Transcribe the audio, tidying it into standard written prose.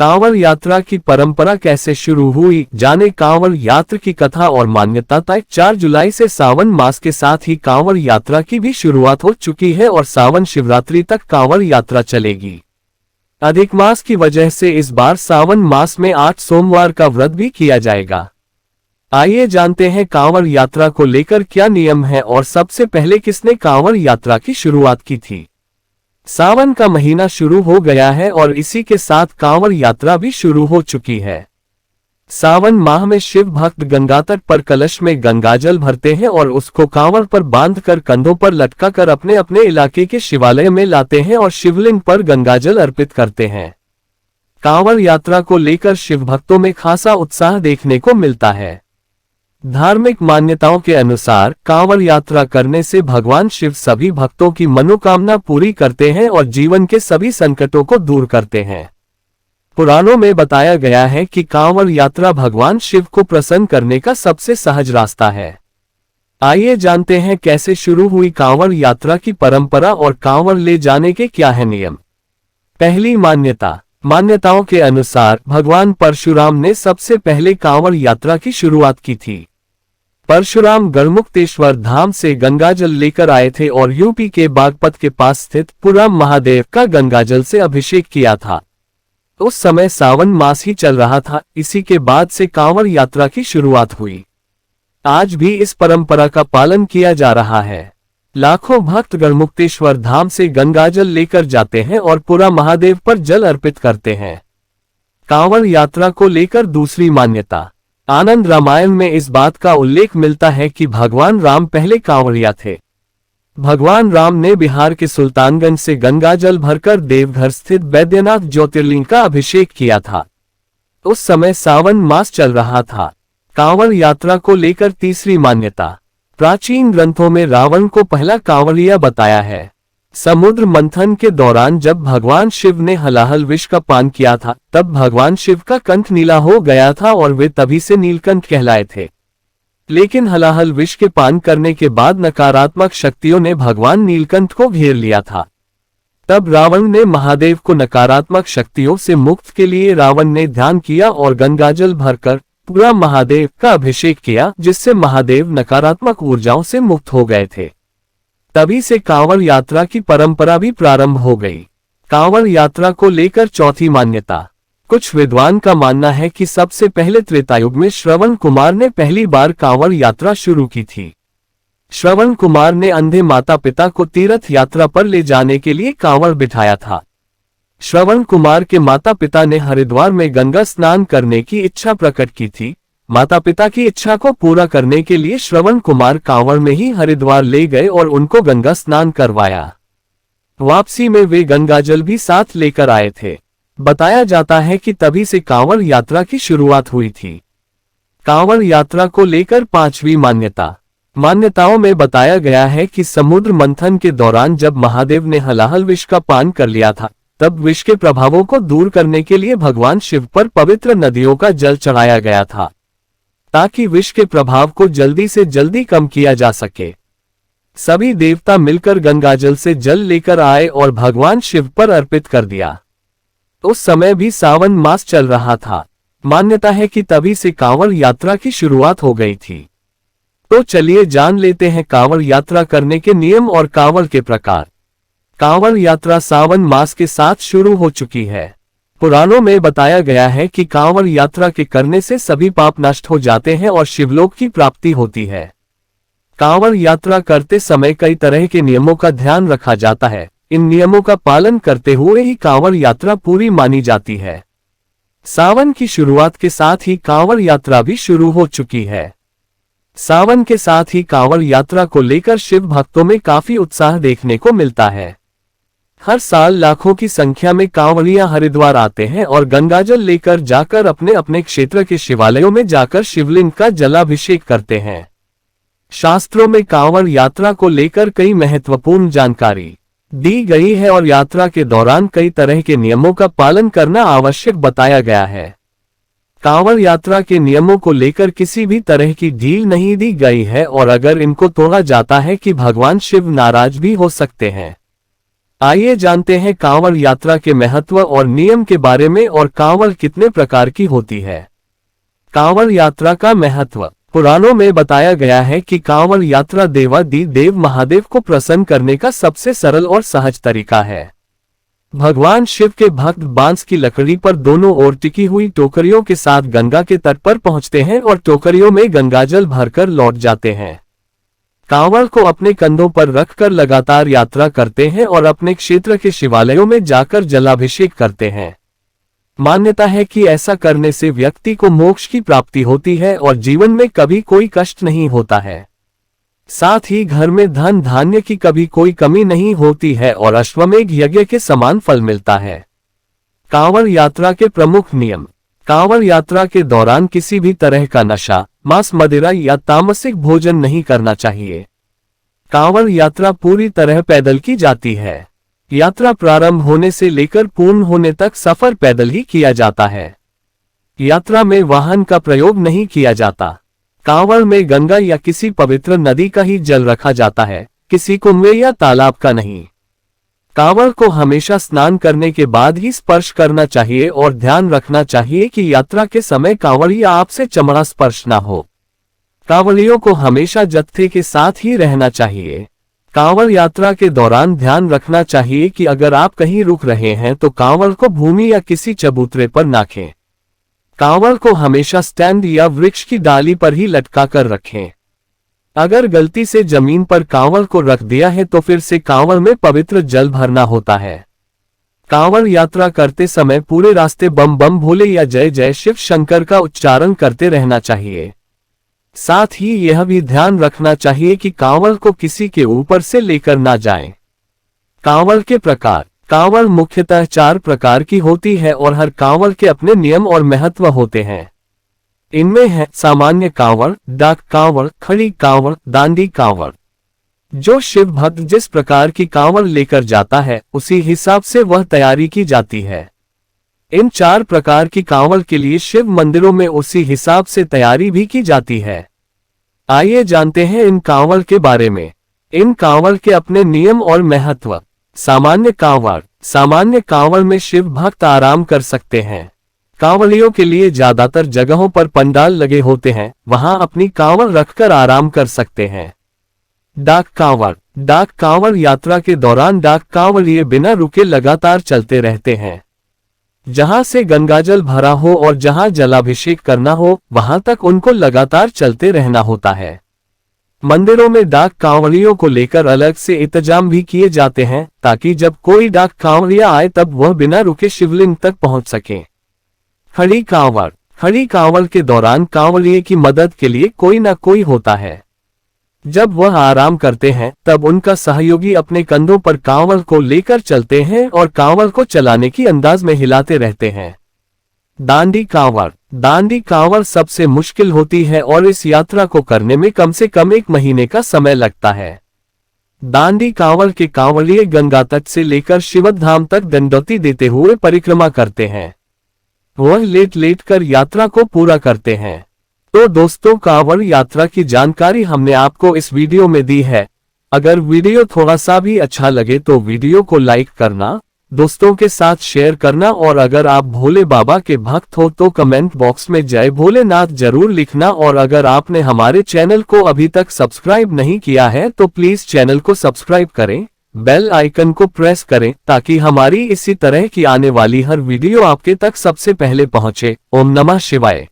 कांवड़ यात्रा की परंपरा कैसे शुरू हुई, जाने कांवड़ यात्रा की कथा और मान्यता। 4 जुलाई से सावन मास के साथ ही कांवड़ यात्रा की भी शुरुआत हो चुकी है और सावन शिवरात्रि तक कांवड़ यात्रा चलेगी। अधिक मास की वजह से इस बार सावन मास में 8 सोमवार का व्रत भी किया जाएगा। आइए जानते हैं कांवड़ यात्रा को लेकर क्या नियम है और सबसे पहले किसने कांवड़ यात्रा की शुरुआत की थी। सावन का महीना शुरू हो गया है और इसी के साथ कांवड़ यात्रा भी शुरू हो चुकी है। सावन माह में शिव भक्त गंगा तट पर कलश में गंगाजल भरते हैं और उसको कांवड़ पर बांधकर कंधों पर लटकाकर अपने अपने इलाके के शिवालय में लाते हैं और शिवलिंग पर गंगाजल अर्पित करते हैं। कांवड़ यात्रा को लेकर शिव भक्तों में खासा उत्साह देखने को मिलता है। धार्मिक मान्यताओं के अनुसार कांवड़ यात्रा करने से भगवान शिव सभी भक्तों की मनोकामना पूरी करते हैं और जीवन के सभी संकटों को दूर करते हैं। पुराणों में बताया गया है कि कांवड़ यात्रा भगवान शिव को प्रसन्न करने का सबसे सहज रास्ता है। आइए जानते हैं कैसे शुरू हुई कांवड़ यात्रा की परंपरा और कांवड़ ले जाने के क्या है नियम। पहली मान्यताओं के अनुसार भगवान परशुराम ने सबसे पहले कांवड़ यात्रा की शुरुआत की थी। परशुराम गढ़मुक्तेश्वर धाम से गंगाजल लेकर आए थे और यूपी के बागपत के पास स्थित पुरा महादेव का गंगाजल से अभिषेक किया था। उस समय सावन मास ही चल रहा था। इसी के बाद से कांवड़ यात्रा की शुरुआत हुई। आज भी इस परंपरा का पालन किया जा रहा है। लाखों भक्त गढ़मुक्तेश्वर धाम से गंगाजल लेकर जाते हैं और पुरा महादेव पर जल अर्पित करते हैं। कांवड़ यात्रा को लेकर दूसरी मान्यता। आनंद रामायण में इस बात का उल्लेख मिलता है कि भगवान राम पहले कांवड़िया थे। भगवान राम ने बिहार के सुल्तानगंज से गंगाजल भरकर देवघर स्थित बैद्यनाथ ज्योतिर्लिंग का अभिषेक किया था। उस समय सावन मास चल रहा था। कांवड़ यात्रा को लेकर तीसरी मान्यता। प्राचीन ग्रंथों में रावण को पहला कांवड़िया बताया है। समुद्र मंथन के दौरान जब भगवान शिव ने हलाहल विष का पान किया था, तब भगवान शिव का कंठ नीला हो गया था और वे तभी से नीलकंठ कहलाए थे। लेकिन हलाहल विष के पान करने के बाद नकारात्मक शक्तियों ने भगवान नीलकंठ को घेर लिया था। तब रावण ने महादेव को नकारात्मक शक्तियों से मुक्त के लिए रावण ने ध्यान किया और गंगाजल भरकर पूरा महादेव का अभिषेक किया, जिससे महादेव नकारात्मक ऊर्जाओं से मुक्त हो गए थे। तभी से कांवड़ यात्रा की परंपरा भी प्रारंभ हो गई। कांवड़ यात्रा को लेकर चौथी मान्यता। कुछ विद्वान का मानना है कि सबसे पहले त्रेतायुग में श्रवण कुमार ने पहली बार कांवड़ यात्रा शुरू की थी। श्रवण कुमार ने अंधे माता पिता को तीर्थ यात्रा पर ले जाने के लिए कांवड़ बिठाया था। श्रवण कुमार के माता पिता ने हरिद्वार में गंगा स्नान करने की इच्छा प्रकट की थी। माता पिता की इच्छा को पूरा करने के लिए श्रवण कुमार कांवड़ में ही हरिद्वार ले गए और उनको गंगा स्नान करवाया। वापसी में वे गंगाजल भी साथ लेकर आए थे। बताया जाता है कि तभी से कांवड़ यात्रा की शुरुआत हुई थी। कांवड़ यात्रा को लेकर पांचवी मान्यताओं में बताया गया है कि समुद्र मंथन के दौरान जब महादेव ने हलाहल विष का पान कर लिया था, तब विष के प्रभावों को दूर करने के लिए भगवान शिव पर पवित्र नदियों का जल चढ़ाया गया था, ताकि विष के प्रभाव को जल्दी से जल्दी कम किया जा सके। सभी देवता मिलकर गंगाजल से जल लेकर आए और भगवान शिव पर अर्पित कर दिया। उस समय भी सावन मास चल रहा था। मान्यता है कि तभी से कांवड़ यात्रा की शुरुआत हो गई थी। तो चलिए जान लेते हैं कांवड़ यात्रा करने के नियम और कांवड़ के प्रकार। कांवड़ यात्रा सावन मास के साथ शुरू हो चुकी है। पुराणों में बताया गया है कि कांवड़ यात्रा के करने से सभी पाप नष्ट हो जाते हैं और शिवलोक की प्राप्ति होती है। कांवड़ यात्रा करते समय कई तरह के नियमों का ध्यान रखा जाता है। इन नियमों का पालन करते हुए ही कांवड़ यात्रा पूरी मानी जाती है। सावन की शुरुआत के साथ ही कांवड़ यात्रा भी शुरू हो चुकी है। सावन के साथ ही कांवड़ यात्रा को लेकर शिव भक्तों में काफी उत्साह देखने को मिलता है। हर साल लाखों की संख्या में कांवड़िया हरिद्वार आते हैं और गंगाजल लेकर जाकर अपने अपने क्षेत्र के शिवालयों में जाकर शिवलिंग का जलाभिषेक करते हैं। शास्त्रों में कांवड़ यात्रा को लेकर कई महत्वपूर्ण जानकारी दी गई है और यात्रा के दौरान कई तरह के नियमों का पालन करना आवश्यक बताया गया है। कांवड़ यात्रा के नियमों को लेकर किसी भी तरह की ढील नहीं दी गई है और अगर इनको तोड़ा जाता है कि भगवान शिव नाराज भी हो सकते हैं। आइए जानते हैं कांवड़ यात्रा के महत्व और नियम के बारे में और कांवड़ कितने प्रकार की होती है। कांवड़ यात्रा का महत्व। पुराणों में बताया गया है कि कांवड़ यात्रा देवाधिदेव महादेव को प्रसन्न करने का सबसे सरल और सहज तरीका है। भगवान शिव के भक्त बांस की लकड़ी पर दोनों ओर टिकी हुई टोकरियों के साथ गंगा के तट पर पहुंचते हैं और टोकरियों में गंगाजल भरकर लौट जाते हैं। कांवड़ को अपने कंधों पर रखकर लगातार यात्रा करते हैं और अपने क्षेत्र के शिवालयों में जाकर जलाभिषेक करते हैं। मान्यता है कि ऐसा करने से व्यक्ति को मोक्ष की प्राप्ति होती है और जीवन में कभी कोई कष्ट नहीं होता है। साथ ही घर में धन धान्य की कभी कोई कमी नहीं होती है और अश्वमेध यज्ञ के समान फल मिलता है। कांवड़ यात्रा के प्रमुख नियम। कांवड़ यात्रा के दौरान किसी भी तरह का नशा, मांस, मदिरा या तामसिक भोजन नहीं करना चाहिए। कांवड़ यात्रा पूरी तरह पैदल की जाती है। यात्रा प्रारंभ होने से लेकर पूर्ण होने तक सफर पैदल ही किया जाता है। यात्रा में वाहन का प्रयोग नहीं किया जाता। कांवड़ में गंगा या किसी पवित्र नदी का ही जल रखा जाता है, किसी कुएं या तालाब का नहीं। कांवड़ को हमेशा स्नान करने के बाद ही स्पर्श करना चाहिए और ध्यान रखना चाहिए कि यात्रा के समय कांवड़िया आपसे चमड़ा स्पर्श ना हो। कांवड़ियों को हमेशा जत्थे के साथ ही रहना चाहिए। कांवड़ यात्रा के दौरान ध्यान रखना चाहिए कि अगर आप कहीं रुक रहे हैं तो कांवड़ को भूमि या किसी चबूतरे पर ना रखें। कांवड़ को हमेशा स्टैंड या वृक्ष की डाली पर ही लटका कर रखें। अगर गलती से जमीन पर कांवड़ को रख दिया है तो फिर से कांवड़ में पवित्र जल भरना होता है। कांवड़ यात्रा करते समय पूरे रास्ते बम बम भोले या जय जय शिव शंकर का उच्चारण करते रहना चाहिए। साथ ही यह भी ध्यान रखना चाहिए कि कांवड़ को किसी के ऊपर से लेकर ना जाएं। कांवड़ के प्रकार। कांवड़ मुख्यतः 4 प्रकार की होती है और हर कांवड़ के अपने नियम और महत्व होते हैं। इनमें है सामान्य कांवड़, डाक कांवड़, खड़ी कांवड़, दांडी कांवड़। जो शिव भक्त जिस प्रकार की कांवड़ लेकर जाता है उसी हिसाब से वह तैयारी की जाती है। इन 4 प्रकार की कांवड़ के लिए शिव मंदिरों में उसी हिसाब से तैयारी भी की जाती है। आइए जानते हैं इन कांवड़ के बारे में। इन कांवड़ के अपने नियम और महत्व। सामान्य कांवड़। सामान्य कांवड़ में शिव भक्त आराम कर सकते हैं। कांवड़ियों के लिए ज्यादातर जगहों पर पंडाल लगे होते हैं, वहां अपनी कांवड़ रखकर आराम कर सकते हैं। डाक कांवड़। डाक कांवड़ यात्रा के दौरान डाक कांवड़िए बिना रुके लगातार चलते रहते हैं। जहां से गंगाजल भरा हो और जहां जलाभिषेक करना हो वहां तक उनको लगातार चलते रहना होता है। मंदिरों में डाक कांवड़ियों को लेकर अलग से इंतजाम भी किए जाते हैं ताकि जब कोई डाक कांवड़िया आए तब वह बिना रुके शिवलिंग तक पहुंच सके। खड़ी कांवड़। खड़ी कांवड़ के दौरान कांवड़िए की मदद के लिए कोई ना कोई होता है। जब वह आराम करते हैं तब उनका सहयोगी अपने कंधों पर कांवड़ को लेकर चलते हैं और कांवड़ को चलाने की अंदाज में हिलाते रहते हैं। दांडी कांवड़। दांडी कांवड़ सबसे मुश्किल होती है और इस यात्रा को करने में कम से कम 1 महीने का समय लगता है। दांडी कांवड़ के कांवड़िए गंगा तट से लेकर शिवधाम तक दंडौती देते हुए परिक्रमा करते हैं। वह लेट लेट कर यात्रा को पूरा करते हैं। तो दोस्तों, कांवड़ यात्रा की जानकारी हमने आपको इस वीडियो में दी है। अगर वीडियो थोड़ा सा भी अच्छा लगे तो वीडियो को लाइक करना, दोस्तों के साथ शेयर करना और अगर आप भोले बाबा के भक्त हो तो कमेंट बॉक्स में जय भोलेनाथ जरूर लिखना। और अगर आपने हमारे चैनल को अभी तक सब्सक्राइब नहीं किया है तो प्लीज चैनल को सब्सक्राइब करें, बेल आइकन को प्रेस करें ताकि हमारी इसी तरह की आने वाली हर वीडियो आपके तक सबसे पहले पहुंचे। ओम नमः शिवाय।